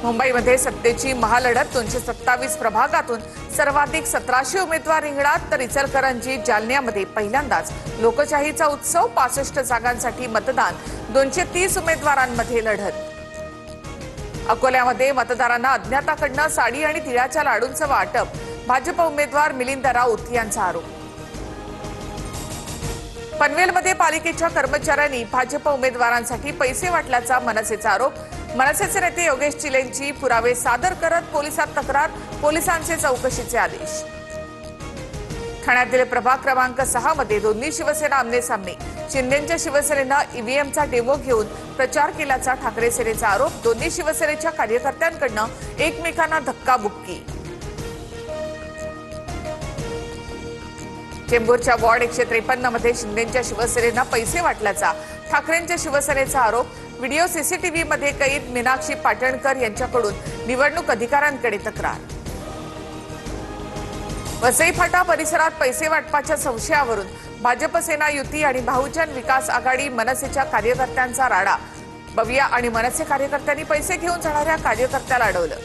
मुंबईमध्ये सत्तेची महालढत 227 प्रभागातून सर्वाधिक 1700 उमेदवार रिंगणात, तर इचलकरंजी जालन्यामध्ये पहिल्यांदाच लोकशाहीचा उत्सव, 65 जागांसाठी मतदान, 230 उमेदवारांमध्ये लढत. अकोल्यामध्ये मतदारांना अज्ञाताकडून साडी आणि तिळाच्या लाडूंचं वाटप, भाजप उमेदवार मिलिंद राऊत यांचा आरोप. पनवेलमध्ये पालिकेच्या कर्मचाऱ्यांनी भाजप उमेदवारांसाठी पैसे वाटल्याचा मनसेचा आरोप. मनसेचे नेते योगेश चिलेंची पुरावे सादर करत पोलिसात तक्रार, पोलिसांचे चौकशीचे आदेश. ठाण्यातील प्रभाग क्रमांक 6 मध्ये दोन्ही शिवसेना आमनेसामने. शिंदेच्या शिवसेनेनं ईव्हीएमचा डेमो घेऊन प्रचार केल्याचा ठाकरे सेनेचा आरोप. दोन्ही शिवसेनेच्या कार्यकर्त्यांकडून एकमेकांना धक्काबुक्की. चेंबूरच्या वॉर्ड 153 मध्ये शिंदेच्या शिवसेनेनं पैसे वाटल्याचा ठाकरेंच्या शिवसेनेचा आरोप. व्हिडिओ सीसीटीव्ही मध्ये कैद. मीनाक्षी पाटणकर यांच्याकडून निवडणूक अधिकाऱ्यांकडे तक्रार. वसई फाटा परिसरात पैसे वाटपाच्या संशयावरून भाजप सेना युती आणि बहुजन विकास आघाडी मनसेच्या कार्यकर्त्यांचा राडा. बविया आणि मनसे कार्यकर्त्यांनी पैसे घेऊन जाणाऱ्या कार्यकर्त्याला अडवलं.